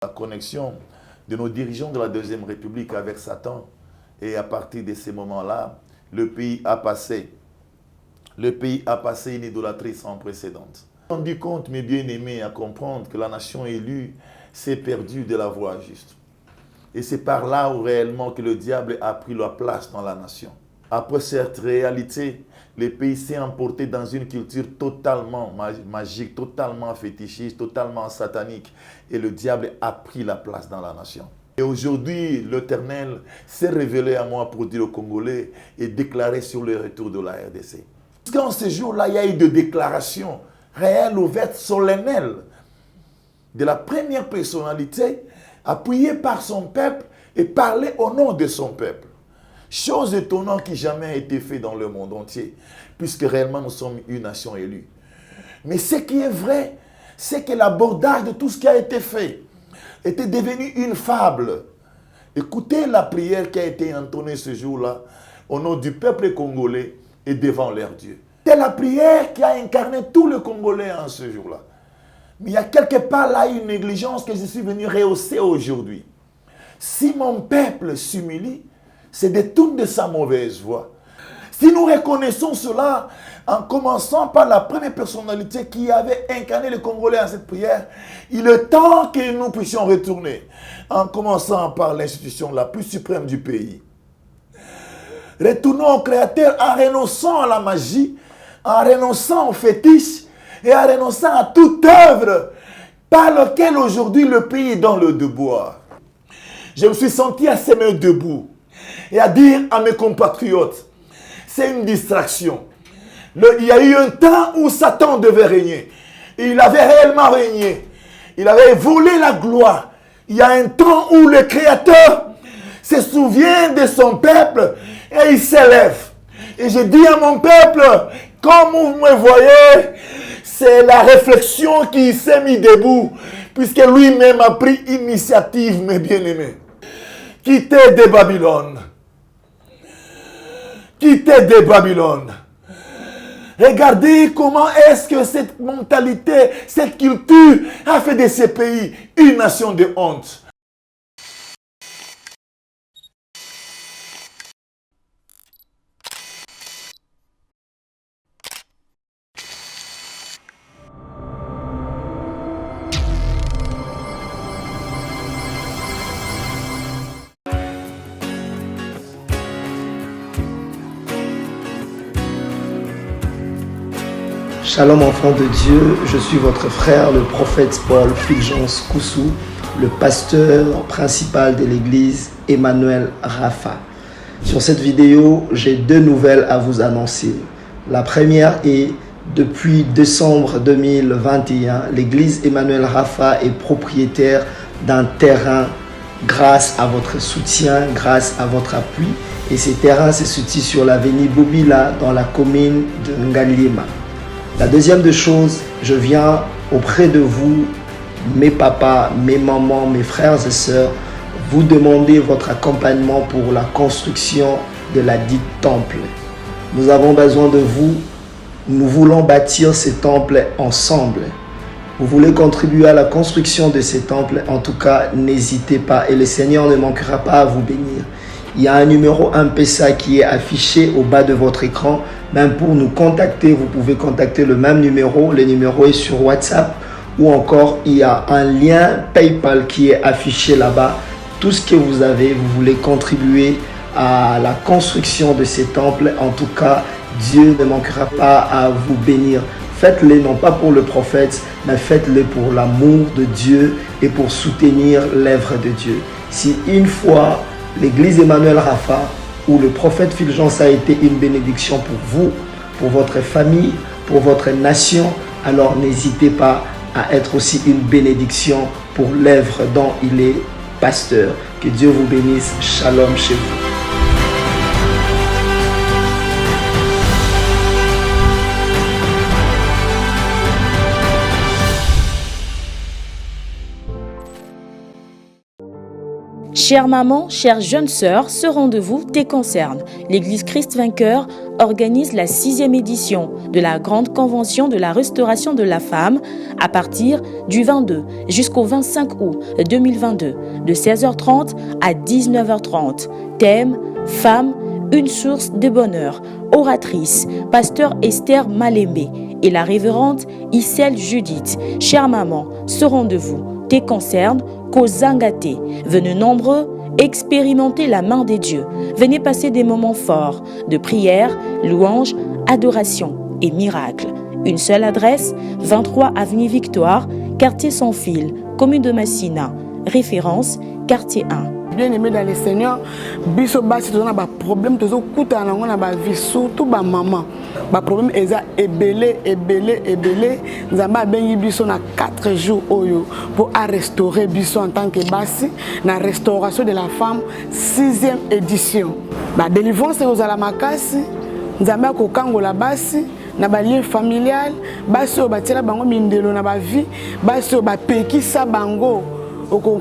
La connexion de nos dirigeants de la Deuxième République avec Satan. Et à partir de ces moments-là, le pays a passé une idolâtrie sans précédent. On rendu compte, mes bien-aimés, à comprendre que la nation élue s'est perdue de la voie juste. Et c'est par là où réellement que le diable a pris la place dans la nation. Après cette réalité, le pays s'est emporté dans une culture totalement magique, totalement fétichiste, totalement satanique. Et le diable a pris la place dans la nation. Et aujourd'hui, l'Éternel s'est révélé à moi pour dire aux Congolais et déclarer sur le retour de la RDC. Parce qu'en ce jour-là, il y a eu des déclarations réelles, ouvertes, solennelles de la première personnalité appuyée par son peuple et parler au nom de son peuple. Chose étonnante qui jamais a été faite dans le monde entier, puisque réellement nous sommes une nation élue. Mais ce qui est vrai, c'est que l'abordage de tout ce qui a été fait était devenu une fable. Écoutez la prière qui a été entonnée ce jour-là au nom du peuple congolais et devant leur Dieu. C'est la prière qui a incarné tout le Congolais en ce jour-là. Mais il y a quelque part là une négligence que je suis venu rehausser aujourd'hui. Si mon peuple s'humilie, c'est détourne de sa mauvaise voie. Si nous reconnaissons cela en commençant par la première personnalité qui avait incarné le Congolais en cette prière, il est temps que nous puissions retourner en commençant par l'institution la plus suprême du pays. Retournons au Créateur en renonçant à la magie, en renonçant aux fétiches et en renonçant à toute œuvre par laquelle aujourd'hui le pays est dans le déboire. Je me suis senti à se mettre debout et à dire à mes compatriotes, c'est une distraction. Il y a eu un temps où Satan devait régner. Et il avait réellement régné. Il avait volé la gloire. Il y a un temps où le Créateur se souvient de son peuple et il s'élève. Et je dis à mon peuple, comme vous me voyez, c'est la réflexion qui s'est mise debout, puisque lui-même a pris initiative, mes bien-aimés. Quittez de Babylone. Quittez de Babylone. Regardez comment est-ce que cette mentalité, cette culture a fait de ce pays une nation de honte. Shalom enfants de Dieu, je suis votre frère, le prophète Paul Fulgence Koussou, le pasteur principal de l'église Emmanuel Rapha. Sur cette vidéo, j'ai deux nouvelles à vous annoncer. La première est, depuis décembre 2021, l'église Emmanuel Rapha est propriétaire d'un terrain grâce à votre soutien, grâce à votre appui. Et ce terrain se situe sur l'avenue Bobila dans la commune de Ngaliema. La deuxième des choses, je viens auprès de vous, mes papas, mes mamans, mes frères et sœurs, vous demander votre accompagnement pour la construction de la dite temple. Nous avons besoin de vous. Nous voulons bâtir ce temple ensemble. Vous voulez contribuer à la construction de ce temple, en tout cas, n'hésitez pas et le Seigneur ne manquera pas à vous bénir. Il y a un numéro M-Pesa qui est affiché au bas de votre écran. Même pour nous contacter, vous pouvez contacter le même numéro. Le numéro est sur WhatsApp ou encore il y a un lien PayPal qui est affiché là-bas. Tout ce que vous avez, vous voulez contribuer à la construction de ces temples. En tout cas, Dieu ne manquera pas à vous bénir. Faites-le non pas pour le prophète, mais faites-le pour l'amour de Dieu et pour soutenir l'œuvre de Dieu. Si une fois l'église Emmanuel Rapha où le prophète Fulgence a été une bénédiction pour vous, pour votre famille, pour votre nation, alors n'hésitez pas à être aussi une bénédiction pour l'œuvre dont il est pasteur. Que Dieu vous bénisse. Shalom chez vous. Chère maman, chère jeune sœur, ce rendez-vous te concerne. L'Église Christ Vainqueur organise la 6e édition de la Grande Convention de la Restauration de la Femme à partir du 22 jusqu'au 25 août 2022, de 16h30 à 19h30. Thème, Femme, une source de bonheur. Oratrice, pasteur Esther Malembe et la révérende Issel Judith. Chère maman, ce rendez-vous te concerne. Kozangate. Venez nombreux expérimenter la main des dieux. Venez passer des moments forts de prière, louange, adoration et miracle. Une seule adresse, 23 avenue Victoire, quartier Sans Fil, commune de Massina. Référence, quartier 1. Bien aimé dans le Seigneur, biso basi tozana ba problème tozo kuta na ngona ba vie surtout ba maman. Ba problème eza ebele nzamba bengi biso na 4 jours oyo pour restaurer biso en tant que basi na restauration de la femme 6e édition. Ba délivrance aux ala makasi nzamba ko kangola basi na ba lien familial basi o batela bango mindelo na ba vie basi o ba pekisa bango oko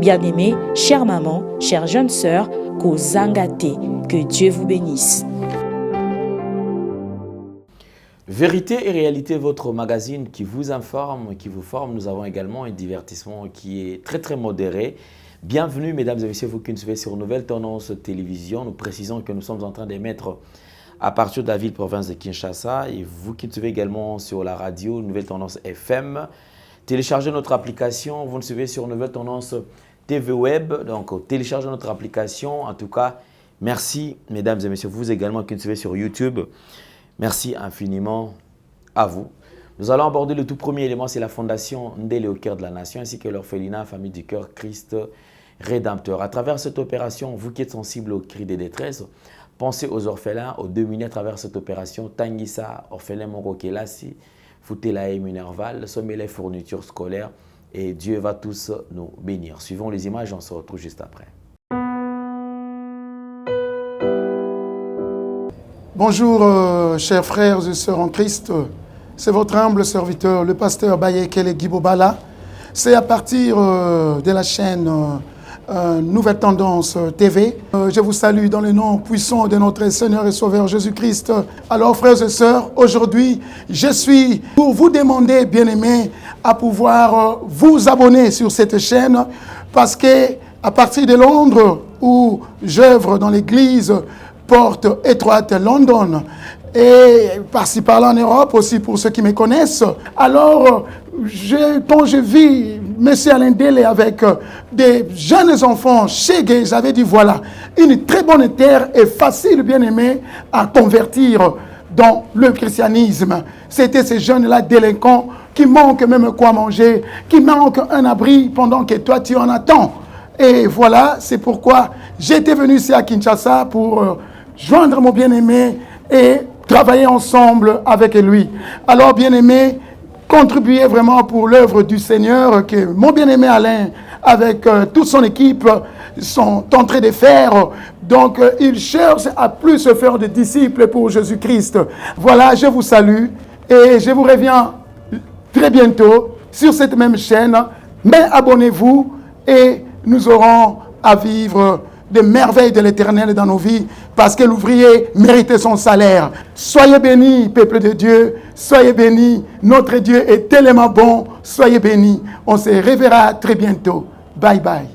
Bien-aimée, chère maman, chère jeune sœur, Kozangate, que Dieu vous bénisse. Vérité et réalité, votre magazine qui vous informe, qui vous forme. Nous avons également un divertissement qui est très modéré. Bienvenue mesdames et messieurs, vous qui nous suivez sur Nouvelle Tendance Télévision. Nous précisons que nous sommes en train d'émettre à partir de la ville-province de Kinshasa. Et vous qui nous suivez également sur la radio Nouvelle Tendance FM. Téléchargez notre application, vous nous suivez sur Nouvelle Tendance TV Web, donc téléchargez notre application. En tout cas, merci mesdames et messieurs, vous également qui nous suivez sur YouTube. Merci infiniment à vous. Nous allons aborder le tout premier élément, c'est la fondation Ndélé au cœur de la nation, ainsi que l'orphelinat Famille du Cœur Christ Rédempteur. À travers cette opération, vous qui êtes sensibles aux cris de détresse, pensez aux orphelins, aux démunis à travers cette opération. Tangisa, orphelin Moko Kelasi, foutez la Minerval, sommez les fournitures scolaires et Dieu va tous nous bénir. Suivons les images, on se retrouve juste après. Bonjour chers frères et sœurs en Christ, c'est votre humble serviteur, le pasteur Bayekele Guibobala. C'est à partir de la chaîne Nouvelle Tendance TV. Je vous salue dans le nom puissant de notre Seigneur et Sauveur Jésus-Christ. Alors frères et sœurs, aujourd'hui, je suis pour vous demander, bien-aimés, à pouvoir vous abonner sur cette chaîne parce que à partir de Londres, où j'œuvre dans l'église Porte Étroite London, et par-ci par-là en Europe aussi pour ceux qui me connaissent. Alors, quand je vis M. Alain Délé avec des jeunes enfants chez Gay, j'avais dit voilà, une très bonne terre et facile, bien aimé, à convertir dans le christianisme. C'était ces jeunes-là délinquants qui manquent même quoi manger, qui manquent un abri pendant que toi tu en attends. Et voilà, c'est pourquoi j'étais venu ici à Kinshasa pour joindre mon bien-aimé et travailler ensemble avec lui. Alors, bien-aimé, contribuez vraiment pour l'œuvre du Seigneur que mon bien-aimé Alain, avec toute son équipe, sont en train de faire. Donc, il cherche à plus se faire de disciples pour Jésus-Christ. Voilà, je vous salue et je vous reviens très bientôt sur cette même chaîne. Mais abonnez-vous et nous aurons à vivre des merveilles de l'Éternel dans nos vies, parce que l'ouvrier méritait son salaire. Soyez bénis, peuple de Dieu, soyez bénis. Notre Dieu est tellement bon, soyez bénis. On se reverra très bientôt. Bye bye.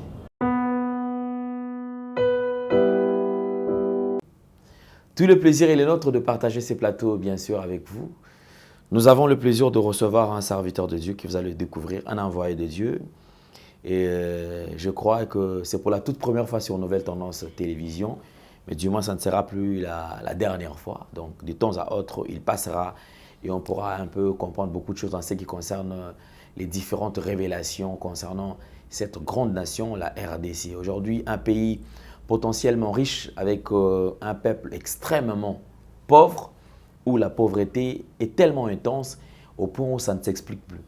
Tout le plaisir est le nôtre de partager ces plateaux, bien sûr, avec vous. Nous avons le plaisir de recevoir un serviteur de Dieu qui vous allez découvrir, un envoyé de Dieu. Et je crois que c'est pour la toute première fois sur Nouvelle Tendance Télévision, mais du moins ça ne sera plus la dernière fois. Donc de temps à autre, il passera et on pourra un peu comprendre beaucoup de choses en ce qui concerne les différentes révélations concernant cette grande nation, la RDC. Aujourd'hui, un pays potentiellement riche avec un peuple extrêmement pauvre, où la pauvreté est tellement intense au point où ça ne s'explique plus.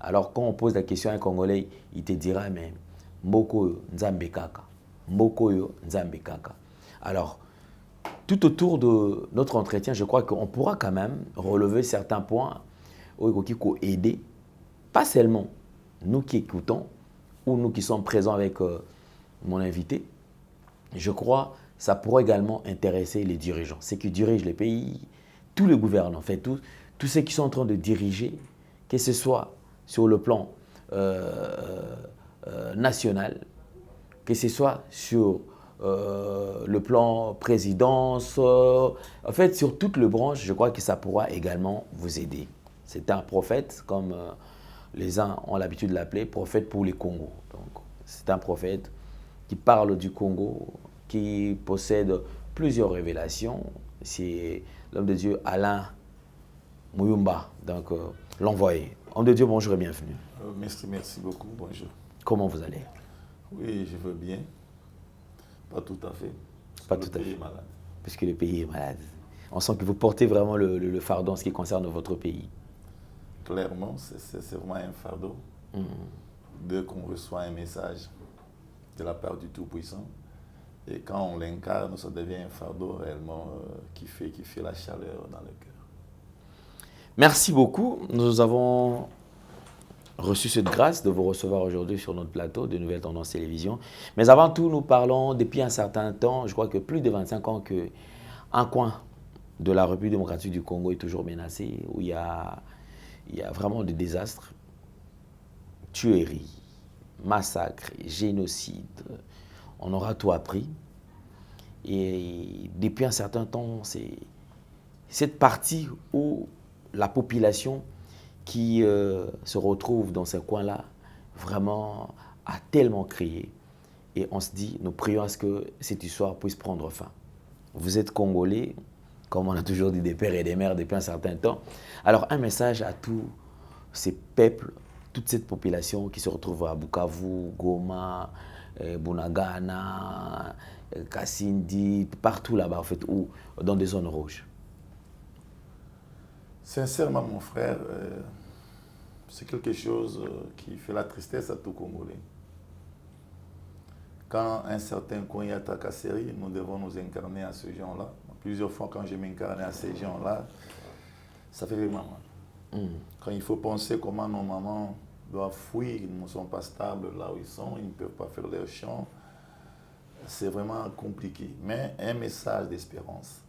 Alors quand on pose la question à un Congolais, il te dira mais Mboko Nzambe Kaka, Mboko Nzambe Kaka. Alors tout autour de notre entretien, je crois qu'on pourra quand même relever certains points qui peuvent aider, pas seulement nous qui écoutons, ou nous qui sommes présents avec mon invité, je crois que ça pourrait également intéresser les dirigeants, ceux qui dirigent les pays, tous les gouvernants, en fait, tous ceux qui sont en train de diriger, que ce soit sur le plan national, que ce soit sur le plan présidence, en fait, sur toute le branche, je crois que ça pourra également vous aider. C'est un prophète, comme les uns ont l'habitude de l'appeler, prophète pour les Congos. Donc, c'est un prophète qui parle du Congo, qui possède plusieurs révélations. C'est l'homme de Dieu Alain Muyumba, donc l'envoyé. Homme de Dieu, bonjour et bienvenue. Merci beaucoup, bonjour. Comment vous allez? Oui, je veux bien. Pas tout à fait. Pas tout à fait. Le pays est malade. Puisque le pays est malade. On sent que vous portez vraiment le fardeau en ce qui concerne votre pays. Clairement, c'est vraiment un fardeau. Dès qu'on reçoit un message de la part du Tout-Puissant, et quand on l'incarne, ça devient un fardeau réellement qui fait la chaleur dans le cœur. Merci beaucoup. Nous avons reçu cette grâce de vous recevoir aujourd'hui sur notre plateau de Nouvelles Tendances Télévision. Mais avant tout, nous parlons depuis un certain temps, je crois que plus de 25 ans, qu'un coin de la République démocratique du Congo est toujours menacé, où il y a vraiment des désastres, tueries, massacres, génocides. On aura tout appris. Et depuis un certain temps, c'est cette partie où la population qui se retrouve dans ces coins-là, vraiment a tellement crié. Et on se dit, nous prions à ce que cette histoire puisse prendre fin. Vous êtes Congolais, comme on a toujours dit des pères et des mères depuis un certain temps. Alors un message à tous ces peuples, toute cette population qui se retrouve à Bukavu, Goma, Bunagana, Kasindi, partout là-bas en fait, ou dans des zones rouges. Sincèrement, mon frère, c'est quelque chose qui fait la tristesse à tout Congolais. Quand un certain coin y a tracasserie, nous devons nous incarner à ces gens-là. Plusieurs fois, quand je m'incarnais à ces gens-là, ça fait vraiment mal. Quand il faut penser comment nos mamans doivent fuir, ils ne sont pas stables là où ils sont, ils ne peuvent pas faire leur champ, c'est vraiment compliqué. Mais un message d'espérance.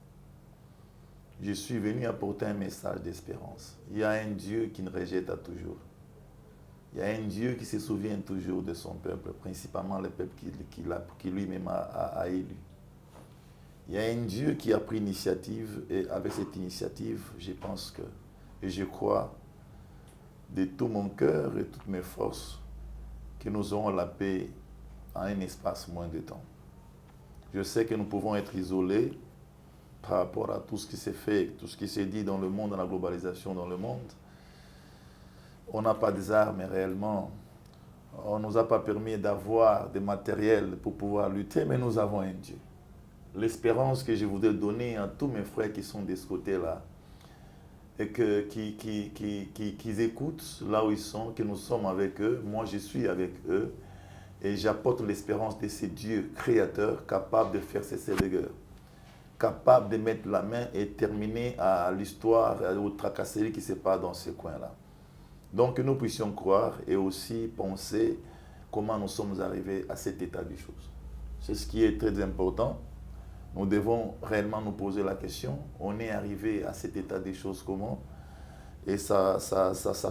Je suis venu apporter un message d'espérance. Il y a un Dieu qui ne rejette à toujours. Il y a un Dieu qui se souvient toujours de son peuple, principalement le peuple qui lui-même a élu. Il y a un Dieu qui a pris l'initiative et avec cette initiative, je pense que, et je crois de tout mon cœur et toutes mes forces, que nous aurons la paix en un espace moins de temps. Je sais que nous pouvons être isolés par rapport à tout ce qui s'est fait, tout ce qui s'est dit dans le monde, dans la globalisation dans le monde. On n'a pas des armes réellement. On ne nous a pas permis d'avoir des matériels pour pouvoir lutter, mais nous avons un Dieu. L'espérance que je voudrais donner à tous mes frères qui sont de ce côté-là, et qu'ils écoutent là où ils sont, que nous sommes avec eux, moi je suis avec eux, et j'apporte l'espérance de ces dieux créateurs capables de faire cesser les guerres, capables de mettre la main et terminer à l'histoire, aux tracasseries qui se passent dans ces coins-là. Donc que nous puissions croire et aussi penser comment nous sommes arrivés à cet état des choses. C'est ce qui est très important. Nous devons réellement nous poser la question, on est arrivé à cet état des choses comment? Et ça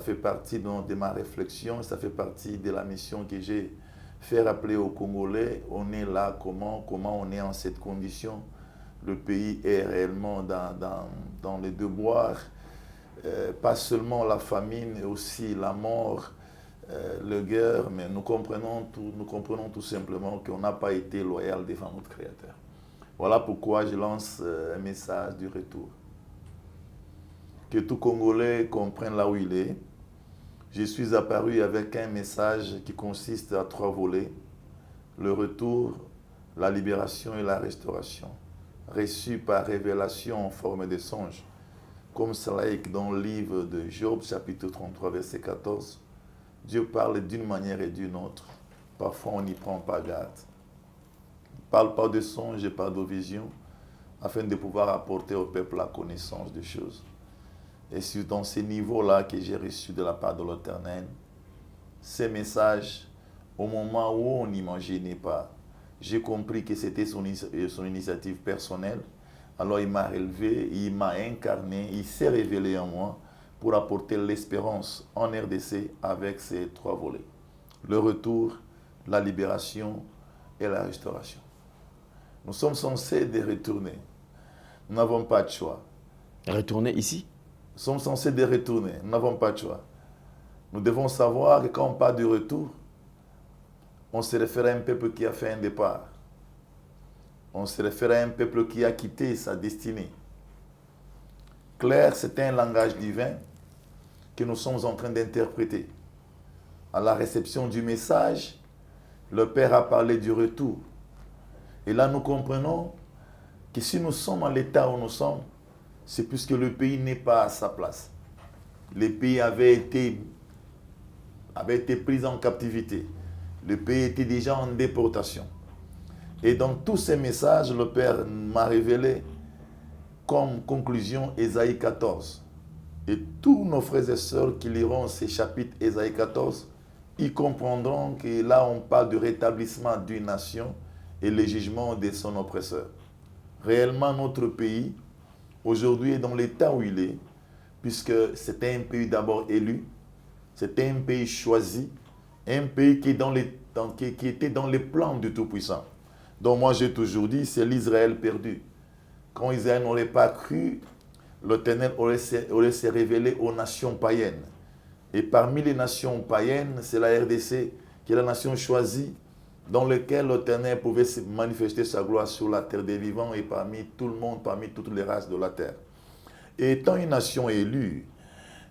fait partie de ma réflexion, ça fait partie de la mission que j'ai fait rappeler aux Congolais, on est là comment on est en cette condition. Le pays est réellement dans les devoirs, pas seulement la famine, mais aussi la mort, la guerre, mais nous comprenons tout simplement qu'on n'a pas été loyal devant notre Créateur. Voilà pourquoi je lance un message du retour. Que tout Congolais comprenne là où il est. Je suis apparu avec un message qui consiste à 3 volets. Le retour, la libération et la restauration. Reçu par révélation en forme de songe. Comme cela est dans le livre de Job, chapitre 33, verset 14. Dieu parle d'une manière et d'une autre. Parfois, on n'y prend pas garde. Il ne parle pas de songe et pas de vision, afin de pouvoir apporter au peuple la connaissance des choses. Et c'est dans ces niveaux-là que j'ai reçu de la part de l'Éternel ces messages au moment où on n'imaginait pas. J'ai compris que c'était son initiative personnelle. Alors il m'a relevé, il m'a incarné, il s'est révélé en moi pour apporter l'espérance en RDC avec ces 3 volets. Le retour, la libération et la restauration. Nous sommes censés de retourner. Nous n'avons pas de choix. Retourner ici? Nous sommes censés de retourner. Nous n'avons pas de choix. Nous devons savoir que quand on parle du retour, on se réfère à un peuple qui a fait un départ. On se réfère à un peuple qui a quitté sa destinée. Clair, c'est un langage divin que nous sommes en train d'interpréter. À la réception du message, le Père a parlé du retour. Et là, nous comprenons que si nous sommes à l'état où nous sommes, c'est puisque le pays n'est pas à sa place. Le pays avait été pris en captivité. Le pays était déjà en déportation. Et dans tous ces messages, le Père m'a révélé comme conclusion Ésaïe 14. Et tous nos frères et sœurs qui liront ces chapitres Ésaïe 14, ils comprendront que là, on parle du rétablissement d'une nation et le jugement de son oppresseur. Réellement, notre pays, aujourd'hui, est dans l'état où il est, puisque c'était un pays d'abord élu, c'était un pays choisi, un pays qui était dans les plans du Tout-Puissant. Donc moi, j'ai toujours dit, c'est l'Israël perdu. Quand Israël n'aurait pas cru, l'Éternel aurait se révélé aux nations païennes. Et parmi les nations païennes, c'est la RDC, qui est la nation choisie, dans laquelle l'Éternel pouvait manifester sa gloire sur la terre des vivants et parmi tout le monde, parmi toutes les races de la terre. Et étant une nation élue,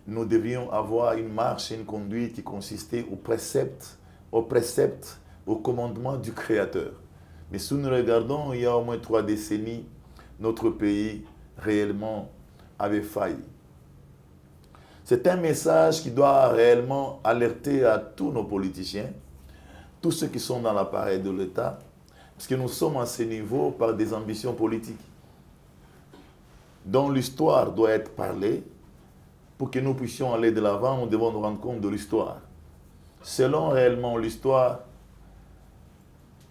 nous devions avoir une marche et une conduite qui consistait au précepte, au commandement du Créateur. Mais si nous regardons, il y a au moins 3 décennies, notre pays réellement avait failli. C'est un message qui doit réellement alerter à tous nos politiciens, tous ceux qui sont dans l'appareil de l'État, parce que nous sommes à ce niveau par des ambitions politiques, dont l'histoire doit être parlée. Pour que nous puissions aller de l'avant, nous devons nous rendre compte de l'histoire. Selon réellement l'histoire,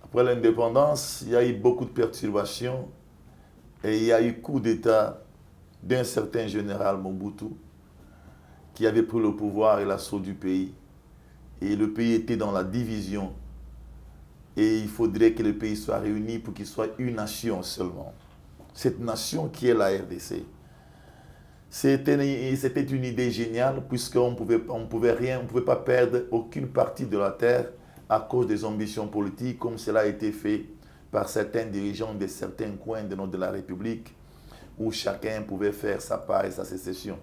après l'indépendance, il y a eu beaucoup de perturbations et il y a eu coup d'État d'un certain général Mobutu qui avait pris le pouvoir et l'assaut du pays. Et le pays était dans la division. Et il faudrait que le pays soit réuni pour qu'il soit une nation seulement. Cette nation qui est la RDC. C'était une idée géniale puisqu'on ne pouvait pas perdre aucune partie de la terre à cause des ambitions politiques comme cela a été fait par certains dirigeants de certains coins de la République où chacun pouvait faire sa part et sa sécession.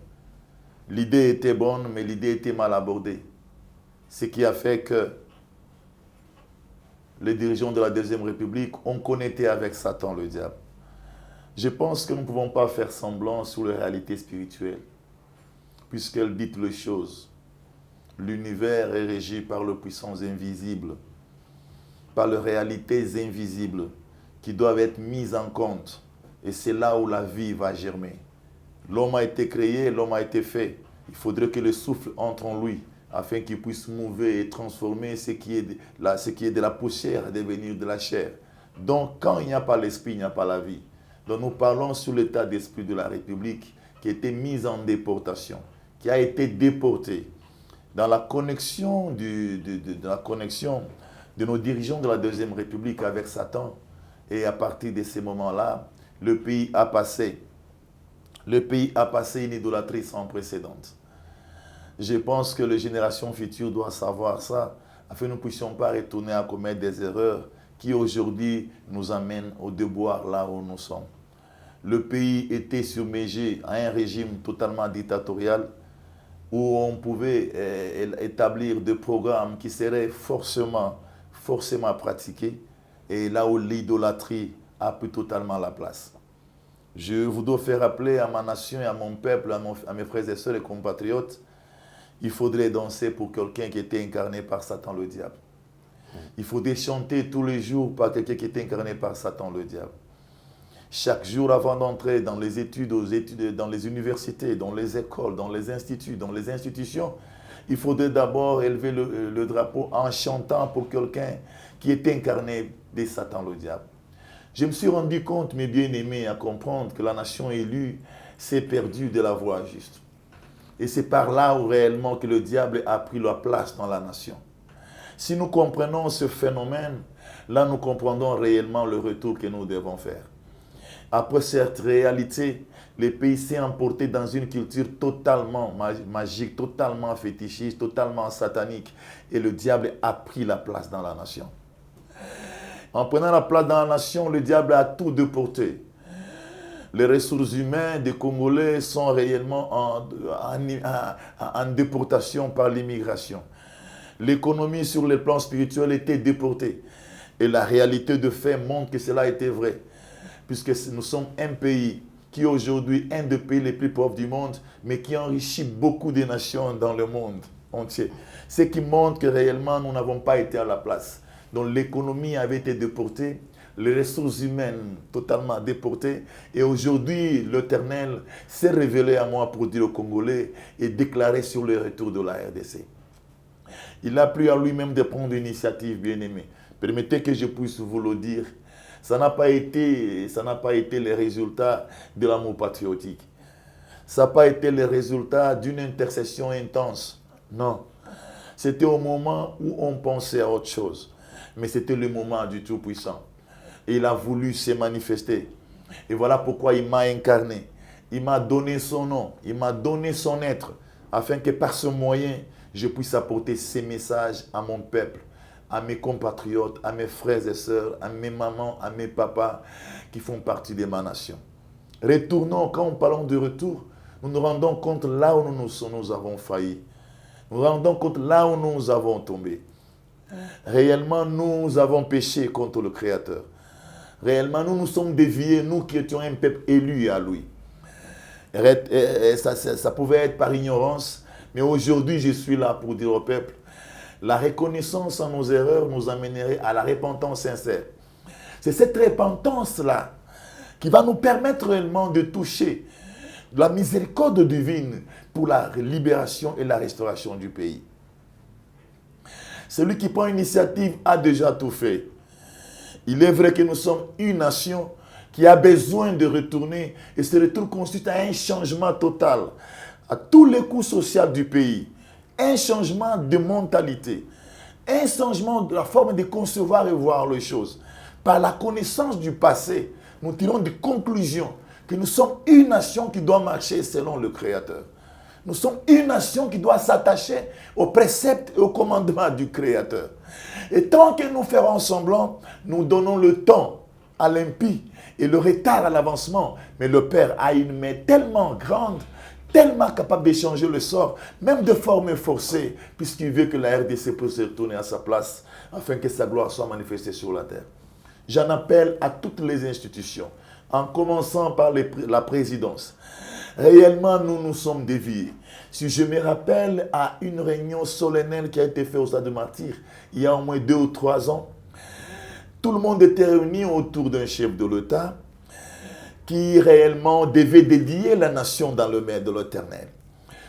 L'idée était bonne, mais l'idée était mal abordée. Ce qui a fait que les dirigeants de la Deuxième République ont connecté avec Satan, le diable. Je pense que nous ne pouvons pas faire semblant sur les réalités spirituelles, puisqu'elles disent les choses. L'univers est régi par les puissances invisibles, par les réalités invisibles qui doivent être mises en compte. Et c'est là où la vie va germer. L'homme a été créé, l'homme a été fait. Il faudrait que le souffle entre en lui, afin qu'il puisse mouver et transformer ce qui est de la poussière à devenir de la chair. Donc, quand il n'y a pas l'esprit, il n'y a pas la vie. Donc, nous parlons sur l'état d'esprit de la République qui a été mise en déportation, qui a été déportée. Dans la connexion de nos dirigeants de la Deuxième République avec Satan, et à partir de ces moments-là, le pays a passé une idolâtrie sans précédent. Je pense que les générations futures doivent savoir ça, afin que nous ne puissions pas retourner à commettre des erreurs qui aujourd'hui nous amènent au déboire là où nous sommes. Le pays était submergé à un régime totalement dictatorial où on pouvait établir des programmes qui seraient forcément pratiqués et là où l'idolâtrie a pris totalement la place. Je voudrais faire rappeler à ma nation et à mon peuple, à mes frères et sœurs et compatriotes, il faudrait danser pour quelqu'un qui était incarné par Satan le diable. Il faudrait chanter tous les jours par quelqu'un qui était incarné par Satan le diable. Chaque jour avant d'entrer dans les études, dans les universités, dans les écoles, dans les instituts, dans les institutions, il faudrait d'abord élever le drapeau en chantant pour quelqu'un qui est incarné de Satan, le diable. Je me suis rendu compte, mes bien-aimés, à comprendre que la nation élue s'est perdue de la voie juste. Et c'est par là où réellement que le diable a pris la place dans la nation. Si nous comprenons ce phénomène, là nous comprendrons réellement le retour que nous devons faire. Après cette réalité, le pays s'est emporté dans une culture totalement magique, totalement fétichiste, totalement satanique. Et le diable a pris la place dans la nation. En prenant la place dans la nation, le diable a tout déporté. Les ressources humaines des Congolais sont réellement en déportation par l'immigration. L'économie sur le plan spirituel était déportée. Et la réalité de fait montre que cela était vrai. Puisque nous sommes un pays qui est aujourd'hui un des pays les plus pauvres du monde, mais qui enrichit beaucoup de nations dans le monde entier. Ce qui montre que réellement nous n'avons pas été à la place. Donc l'économie avait été déportée, les ressources humaines totalement déportées. Et aujourd'hui, l'Éternel s'est révélé à moi pour dire aux Congolais et déclarer sur le retour de la RDC. Il a plu à lui-même de prendre l'initiative, bien-aimé. Permettez que je puisse vous le dire. Ça n'a pas été le résultat de l'amour patriotique. Ça n'a pas été le résultat d'une intercession intense. Non. C'était au moment où on pensait à autre chose. Mais c'était le moment du Tout-Puissant. Et il a voulu se manifester. Et voilà pourquoi il m'a incarné. Il m'a donné son nom. Il m'a donné son être. Afin que par ce moyen, je puisse apporter ces messages à mon peuple, à mes compatriotes, à mes frères et sœurs, à mes mamans, à mes papas qui font partie de ma nation. Retournons, quand nous parlons de retour, nous nous rendons compte là où nous avons failli. Nous nous rendons compte là où nous avons tombé. Réellement, nous avons péché contre le Créateur. Réellement, nous nous sommes déviés, nous qui étions un peuple élu à lui. Ça pouvait être par ignorance, mais aujourd'hui, je suis là pour dire au peuple, la reconnaissance en nos erreurs nous amènerait à la repentance sincère. C'est cette repentance-là qui va nous permettre réellement de toucher la miséricorde divine pour la libération et la restauration du pays. Celui qui prend l'initiative a déjà tout fait. Il est vrai que nous sommes une nation qui a besoin de retourner et ce retour consiste à un changement total à tous les coûts sociaux du pays. Un changement de mentalité, un changement de la forme de concevoir et voir les choses. Par la connaissance du passé, nous tirons des conclusions que nous sommes une nation qui doit marcher selon le Créateur. Nous sommes une nation qui doit s'attacher aux préceptes et aux commandements du Créateur. Et tant que nous ferons semblant, nous donnons le temps à l'impie et le retard à l'avancement. Mais le Père a une main tellement grande, tellement capable de changer le sort, même de forme forcée, puisqu'il veut que la RDC puisse retourner à sa place, afin que sa gloire soit manifestée sur la terre. J'en appelle à toutes les institutions, en commençant par la présidence. Réellement, nous nous sommes déviés. Si je me rappelle à une réunion solennelle qui a été faite au Stade de Martyrs, il y a au moins 2 ou 3 ans, tout le monde était réuni autour d'un chef de l'État, qui réellement devait dédier la nation dans le main de l'Éternel.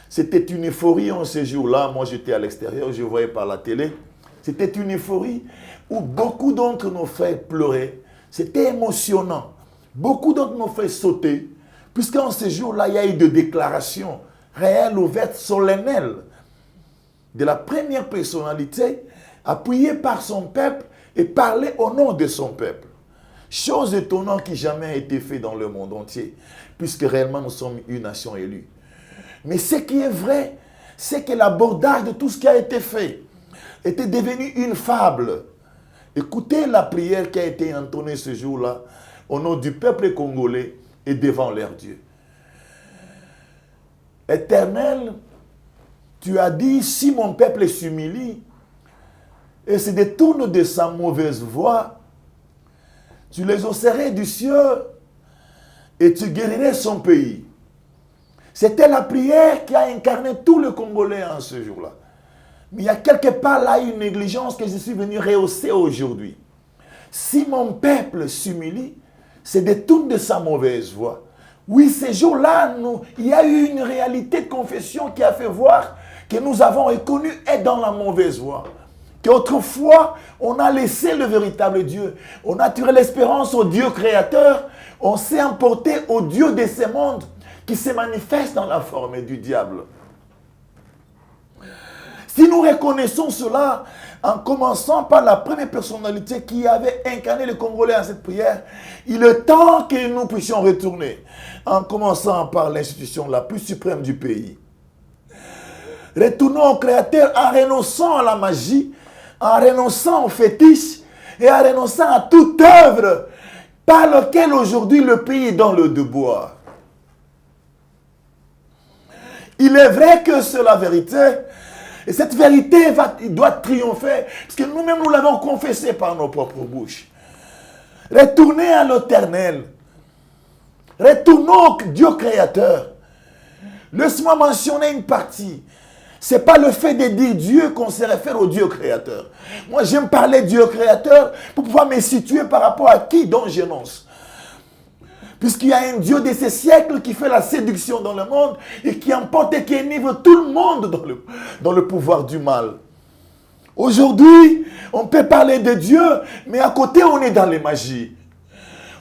C'était une euphorie en ces jours-là. Moi, j'étais à l'extérieur, je voyais par la télé. C'était une euphorie où beaucoup d'entre nos frères pleuraient. C'était émotionnant. Beaucoup d'entre nos frères sautaient, puisqu'en ces jours-là, il y a eu des déclarations réelles, ouvertes, solennelles de la première personnalité, appuyée par son peuple et parler au nom de son peuple. Chose étonnante qui jamais a été faite dans le monde entier, puisque réellement nous sommes une nation élue. Mais ce qui est vrai, c'est que l'abordage de tout ce qui a été fait était devenu une fable. Écoutez la prière qui a été entonnée ce jour-là au nom du peuple congolais et devant leur Dieu. Éternel, tu as dit, si mon peuple s'humilie et se détourne de sa mauvaise voie, tu les osserais du ciel et tu guérirais son pays. C'était la prière qui a incarné tout le Congolais en ce jour-là. Mais il y a quelque part là une négligence que je suis venu rehausser aujourd'hui. Si mon peuple s'humilie, se détourne de sa mauvaise voie. Oui, ces jours-là, il y a eu une réalité de confession qui a fait voir que nous avons reconnu est dans la mauvaise voie. Qu'autrefois, on a laissé le véritable Dieu. On a tiré l'espérance au Dieu créateur. On s'est emporté au Dieu de ce monde qui se manifeste dans la forme du diable. Si nous reconnaissons cela, en commençant par la première personnalité qui avait incarné le Congolais à cette prière, il est temps que nous puissions retourner, en commençant par l'institution la plus suprême du pays. Retournons au Créateur en renonçant à la magie, en renonçant aux fétiches et en renonçant à toute œuvre par laquelle aujourd'hui le pays est dans le devoir. Il est vrai que c'est la vérité. Et cette vérité doit triompher, parce que nous-mêmes, nous l'avons confessé par nos propres bouches. Retournez à l'Éternel. Retournons au Dieu créateur. Laisse-moi mentionner une partie. Ce n'est pas le fait de dire Dieu qu'on se réfère au Dieu créateur. Moi, j'aime parler Dieu créateur pour pouvoir me situer par rapport à qui dont j'énonce. Puisqu'il y a un Dieu de ces siècles qui fait la séduction dans le monde et qui emporte et qui enivre tout le monde dans le pouvoir du mal. Aujourd'hui, on peut parler de Dieu, mais à côté, on est dans les magies.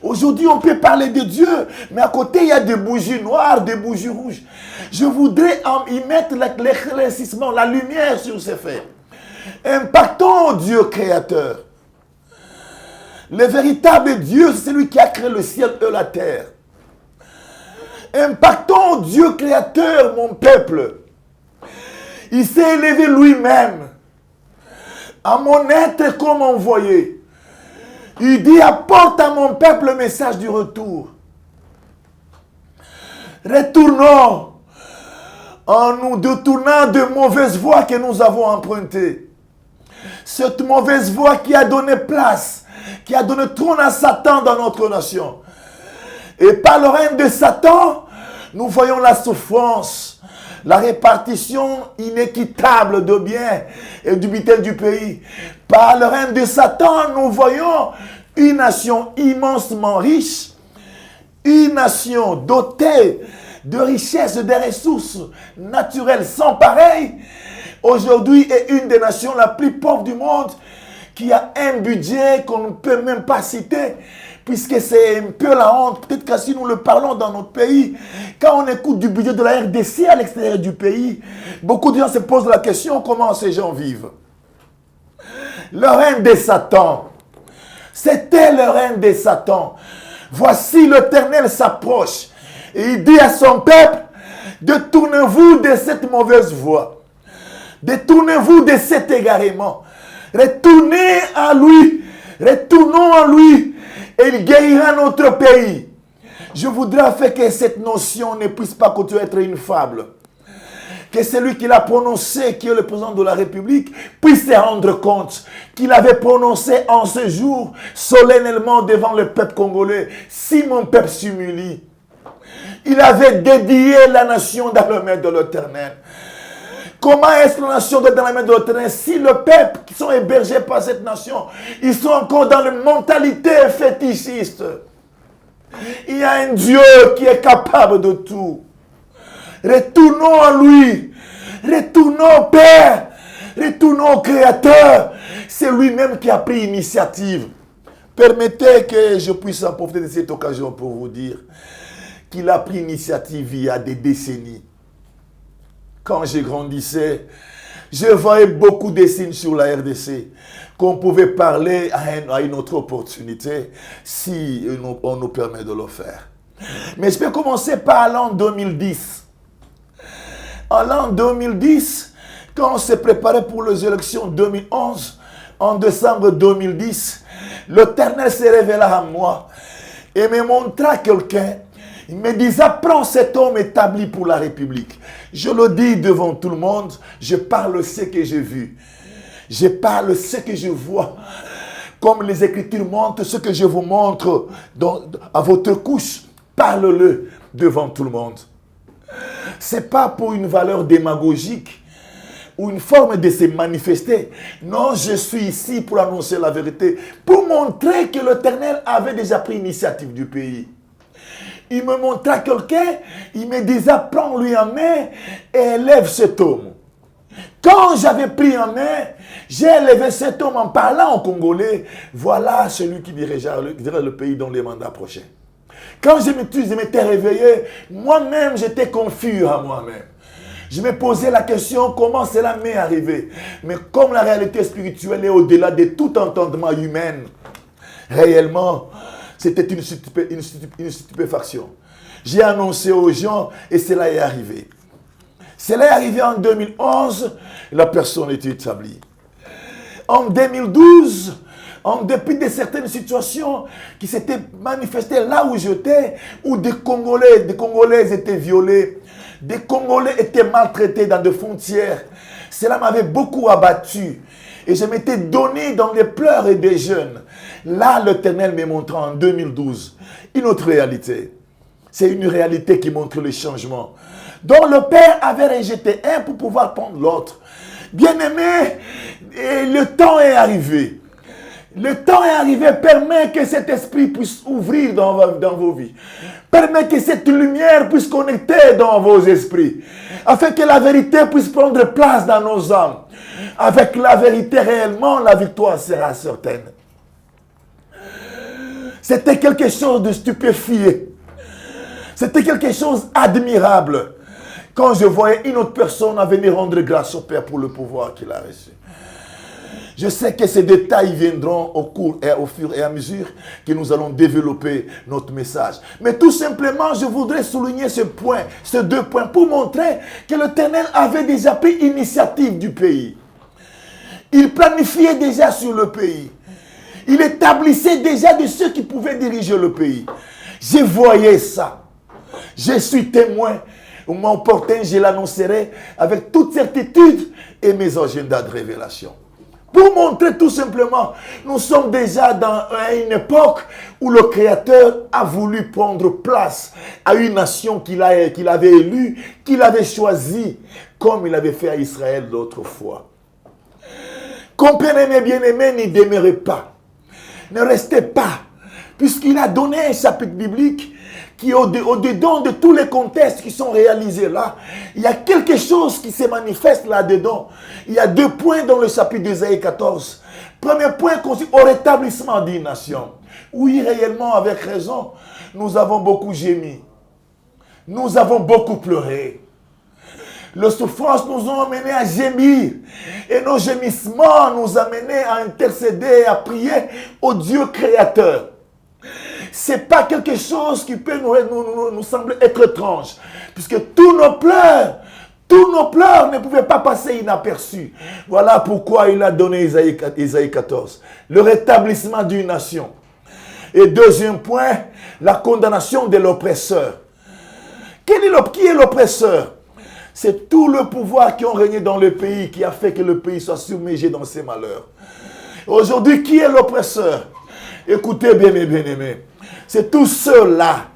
Aujourd'hui, on peut parler de Dieu, mais à côté, il y a des bougies noires, des bougies rouges. Je voudrais y mettre l'éclaircissement, la lumière sur ces faits. Impactons Dieu créateur. Le véritable Dieu, c'est celui qui a créé le ciel et la terre. Impactons Dieu créateur, mon peuple. Il s'est élevé lui-même à mon être comme envoyé. Il dit, apporte à mon peuple le message du retour. Retournons en nous détournant de mauvaises voies que nous avons empruntées. Cette mauvaise voie qui a donné place, qui a donné trône à Satan dans notre nation. Et par le règne de Satan, nous voyons la souffrance, la répartition inéquitable de biens et du butin du pays. Par le règne de Satan, nous voyons une nation immensement riche, une nation dotée de richesses, de ressources naturelles sans pareil, aujourd'hui est une des nations la plus pauvres du monde, qui a un budget qu'on ne peut même pas citer, puisque c'est un peu la honte. Peut-être que si nous le parlons dans notre pays, quand on écoute du budget de la RDC à l'extérieur du pays, beaucoup de gens se posent la question, comment ces gens vivent? Le règne de Satan. C'était le règne de Satan. Voici l'Éternel s'approche. Et il dit à son peuple, détournez-vous de cette mauvaise voie. Détournez-vous de cet égarement. Retournez à lui. Retournons à lui. Et il guérira notre pays. Je voudrais faire que cette notion ne puisse pas continuer à être une fable. Que celui qui l'a prononcé, qui est le président de la République, puisse se rendre compte qu'il avait prononcé en ce jour, solennellement devant le peuple congolais, si mon peuple s'humilie. Il avait dédié la nation dans le main de l'Éternel. Comment est-ce que la nation doit être dans la main de l'Éternel si le peuple qui sont hébergés par cette nation, ils sont encore dans la mentalité fétichiste? Il y a un Dieu qui est capable de tout. Retournons à lui. Retournons au Père. Retournons au Créateur. C'est lui-même qui a pris l'initiative. Permettez que je puisse en profiter de cette occasion pour vous dire qu'il a pris l'initiative il y a des décennies. Quand je grandissais, je voyais beaucoup de signes sur la RDC qu'on pouvait parler à une autre opportunité si on nous permet de le faire. Mais je peux commencer par l'an 2010. En l'an 2010, quand on s'est préparé pour les élections 2011, en décembre 2010, l'Éternel s'est révélé à moi et me montra quelqu'un. Il me disait, prends cet homme établi pour la République. Je le dis devant tout le monde, je parle ce que j'ai vu. Je parle ce que je vois. Comme les Écritures montrent, ce que je vous montre à votre couche, parle-le devant tout le monde. Ce n'est pas pour une valeur démagogique ou une forme de se manifester. Non, je suis ici pour annoncer la vérité, pour montrer que l'Éternel avait déjà pris l'initiative du pays. Il me montra quelqu'un, il me disait, prends-lui en main et élève cet homme. Quand j'avais pris en main, j'ai élevé cet homme en parlant en congolais. Voilà celui qui dirigera le pays dans les mandats prochains. Quand je m'étais réveillé, moi-même, j'étais confus à moi-même. Je me posais la question, comment cela m'est arrivé? Mais comme la réalité spirituelle est au-delà de tout entendement humain, réellement, c'était une stupéfaction. J'ai annoncé aux gens et cela est arrivé. Cela est arrivé en 2011, la personne était établie. En 2012, en dépit de certaines situations qui s'étaient manifestées là où j'étais, où des Congolaises étaient violées, des Congolais étaient maltraités dans des frontières. Cela m'avait beaucoup abattu. Et je m'étais donné dans les pleurs et des jeûnes. Là, l'Éternel me montrant en 2012 une autre réalité. C'est une réalité qui montre le changement. dont le Père avait rejeté un pour pouvoir prendre l'autre. Bien-aimé, le temps est arrivé. Le temps est arrivé, permet que cet esprit puisse ouvrir dans vos vies. Permet que cette lumière puisse connecter dans vos esprits. Afin que la vérité puisse prendre place dans nos âmes. Avec la vérité réellement, la victoire sera certaine. C'était quelque chose de stupéfiant. C'était quelque chose d'admirable. Quand je voyais une autre personne venir rendre grâce au Père pour le pouvoir qu'il a reçu. Je sais que ces détails viendront au fur et à mesure que nous allons développer notre message. Mais tout simplement, je voudrais souligner ces deux points, pour montrer que l'Éternel avait déjà pris l'initiative du pays. Il planifiait déjà sur le pays. Il établissait déjà de ceux qui pouvaient diriger le pays. Je voyais ça. Je suis témoin. Au moment opportun, je l'annoncerai avec toute certitude et mes agendas de révélation. Pour montrer tout simplement, nous sommes déjà dans une époque où le Créateur a voulu prendre place à une nation qu'il avait élue, qu'il avait choisie, comme il avait fait à Israël l'autre fois. Comprenez mes bien-aimés, n'y demeurez pas. Ne restez pas, puisqu'il a donné un chapitre biblique qui, au-dedans de tous les contextes qui sont réalisés là, il y a quelque chose qui se manifeste là-dedans. Il y a 2 points dans le chapitre d'Ésaïe 14. Premier point consiste au rétablissement d'une nation. Oui, réellement, avec raison, nous avons beaucoup gémi. Nous avons beaucoup pleuré. Les souffrances nous ont amenés à gémir. Et nos gémissements nous ont amenés à intercéder, à prier au Dieu créateur. Ce n'est pas quelque chose qui peut nous sembler être étrange. Puisque tous nos pleurs ne pouvaient pas passer inaperçus. Voilà pourquoi il a donné Ésaïe 14. Le rétablissement d'une nation. Et deuxième point, la condamnation de l'oppresseur. Qui est l'oppresseur? C'est tout le pouvoir qui a régné dans le pays qui a fait que le pays soit submergé dans ses malheurs. Aujourd'hui, qui est l'oppresseur? Écoutez bien mes bien-aimés. C'est tous ceux-là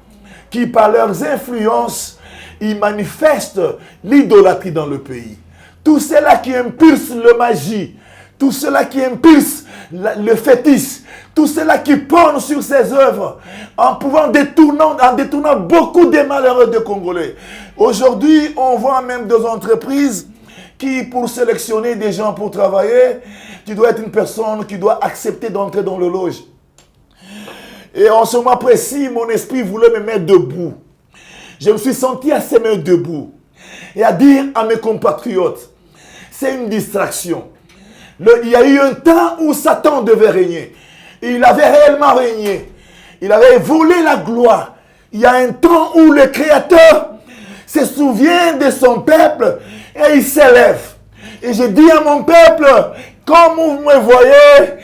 qui, par leurs influences, ils manifestent l'idolâtrie dans le pays. Tous ceux-là qui impulsent la magie, tous ceux-là qui impulsent le fétiche, tous ceux-là qui prennent sur ces œuvres en détournant beaucoup des malheureux de Congolais. Aujourd'hui, on voit même des entreprises qui, pour sélectionner des gens pour travailler, tu dois être une personne qui doit accepter d'entrer dans le loge. Et en ce moment précis, mon esprit voulait me mettre debout. Je me suis senti à se mettre debout. Et à dire à mes compatriotes, c'est une distraction. Il y a eu un temps où Satan devait régner. Et il avait réellement régné. Il avait volé la gloire. Il y a un temps où le Créateur se souvient de son peuple et il s'élève. Et je dis à mon peuple, comme vous me voyez,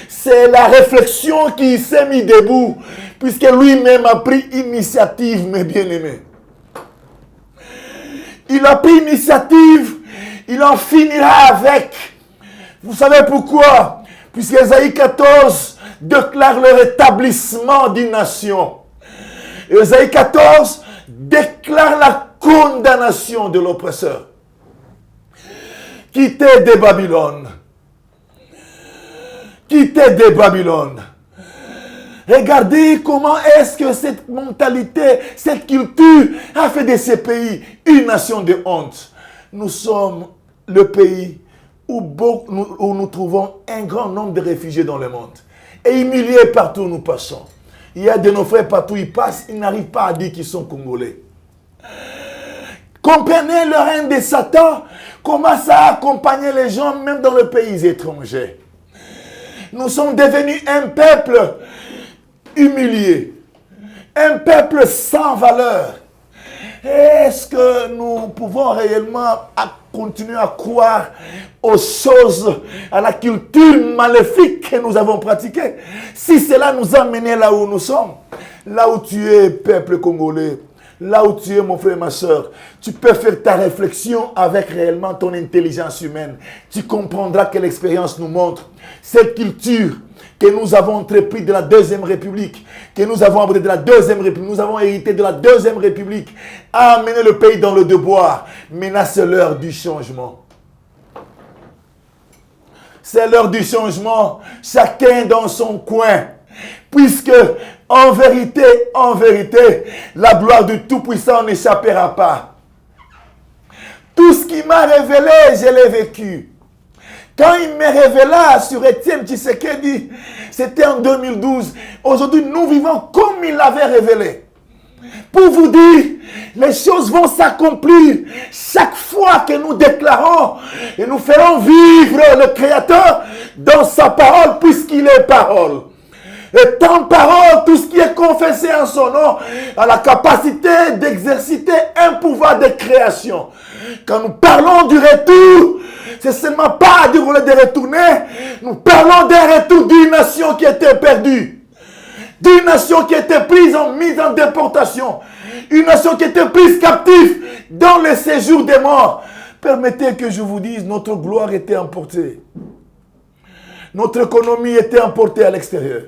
c'est la réflexion qui s'est mise debout, puisque lui-même a pris initiative, mes bien-aimés. Il a pris initiative, il en finira avec. Vous savez pourquoi? Puisque Ésaïe 14 déclare le rétablissement d'une nation. Ésaïe 14 déclare la condamnation de l'oppresseur. Quittez de Babylone. Quittez de Babylone. Regardez comment est-ce que cette mentalité, cette culture a fait de ces pays une nation de honte. Nous sommes le pays où nous trouvons un grand nombre de réfugiés dans le monde. Et humiliés partout où nous passons. Il y a de nos frères partout où ils passent, ils n'arrivent pas à dire qu'ils sont Congolais. Comprenez le règne de Satan, comment ça a accompagné les gens même dans les pays étrangers. Nous sommes devenus un peuple humilié, un peuple sans valeur. Est-ce que nous pouvons réellement continuer à croire aux choses, à la culture maléfique que nous avons pratiquée? Si cela nous a menés là où nous sommes, là où tu es, peuple congolais, là où tu es, mon frère et ma soeur, tu peux faire ta réflexion avec réellement ton intelligence humaine. Tu comprendras que l'expérience nous montre cette culture que nous avons entrepris de la Deuxième République, que nous avons abordé de la Deuxième République, nous avons hérité de la Deuxième République, a amené le pays dans le devoir. Maintenant, c'est l'heure du changement. C'est l'heure du changement, chacun dans son coin. Puisque, en vérité, la gloire du Tout-Puissant n'échappera pas. Tout ce qu'il m'a révélé, je l'ai vécu. Quand il me révéla sur Étienne Tshisekedi, c'était en 2012. Aujourd'hui, nous vivons comme il l'avait révélé. Pour vous dire, les choses vont s'accomplir chaque fois que nous déclarons et nous ferons vivre le Créateur dans sa parole, puisqu'il est parole. Et en parole, tout ce qui est confessé en son nom a la capacité d'exercer un pouvoir de création. Quand nous parlons du retour, c'est seulement pas du volet de retourner. Nous parlons d'un retour d'une nation qui était perdue. D'une nation qui était mise en déportation. Une nation qui était prise captive dans le séjour des morts. Permettez que je vous dise, notre gloire était emportée. Notre économie était emportée à l'extérieur.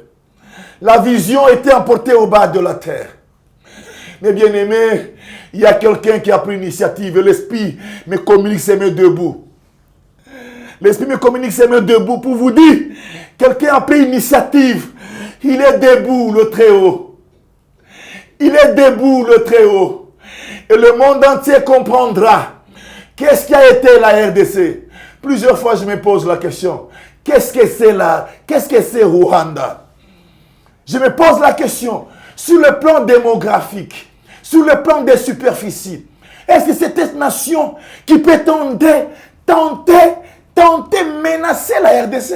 La vision était emportée au bas de la terre. Mes bien-aimés, il y a quelqu'un qui a pris l'initiative. L'Esprit me communique ses mains debout. L'Esprit me communique ses mains debout pour vous dire, quelqu'un a pris l'initiative. Il est debout, le Très-Haut. Il est debout, le Très-Haut. Et le monde entier comprendra. Qu'est-ce qui a été la RDC? Plusieurs fois, je me pose la question. Qu'est-ce que c'est là? Qu'est-ce que c'est Rwanda? Je me pose la question, sur le plan démographique, sur le plan des superficies, est-ce que c'est cette nation qui peut tenter menacer la RDC?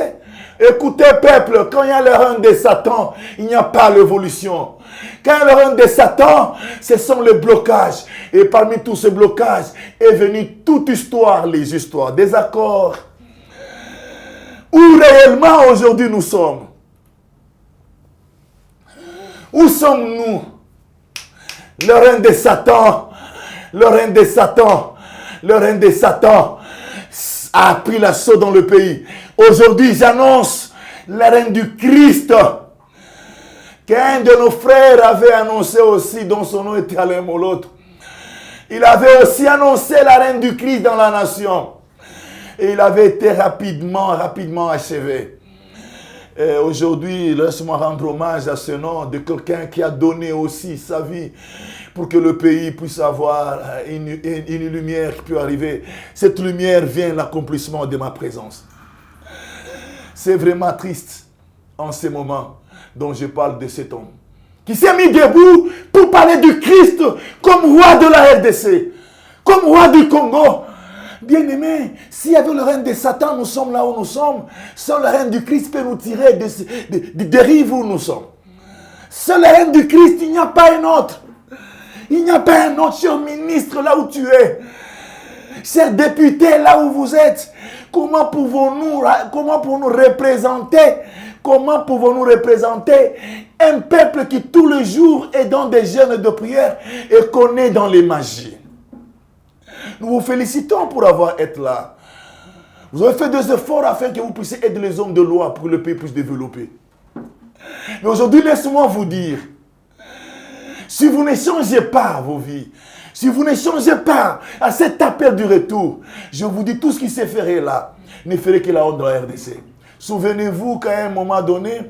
Écoutez, peuple, quand il y a le règne de Satan, il n'y a pas l'évolution. Quand il y a le règne de Satan, ce sont les blocages. Et parmi tous ces blocages est venue toute histoire, les histoires, des accords. Où réellement aujourd'hui nous sommes? Où sommes-nous? Le règne de Satan, le règne de Satan, le règne de Satan a pris l'assaut dans le pays. Aujourd'hui, j'annonce le règne du Christ. Qu'un de nos frères avait annoncé aussi, dont son nom était Alain Molot. Il avait aussi annoncé la règne du Christ dans la nation. Et il avait été rapidement achevé. Aujourd'hui, laisse-moi rendre hommage à ce nom de quelqu'un qui a donné aussi sa vie pour que le pays puisse avoir une lumière qui peut arriver. Cette lumière vient l'accomplissement de ma présence. C'est vraiment triste en ce moment dont je parle de cet homme qui s'est mis debout pour parler du Christ comme roi de la RDC, comme roi du Congo. Bien-aimés, s'il y avait le règne de Satan, nous sommes là où nous sommes. Seul le règne du Christ peut nous tirer des dérives où nous sommes. Seul le règne du Christ, il n'y a pas un autre. Il n'y a pas un autre, cher ministre, là où tu es. Cher député, là où vous êtes. Comment pouvons-nous représenter un peuple qui tous les jours est dans des jeûnes de prière et connaît dans les magies? Nous vous félicitons pour être là. Vous avez fait des efforts afin que vous puissiez aider les hommes de loi pour que le pays puisse développer. Mais aujourd'hui, laissez-moi vous dire, si vous ne changez pas vos vies, si vous ne changez pas à cet appel du retour, je vous dis tout ce qui se ferait là, ne ferait que la honte de la RDC. Souvenez-vous qu'à un moment donné,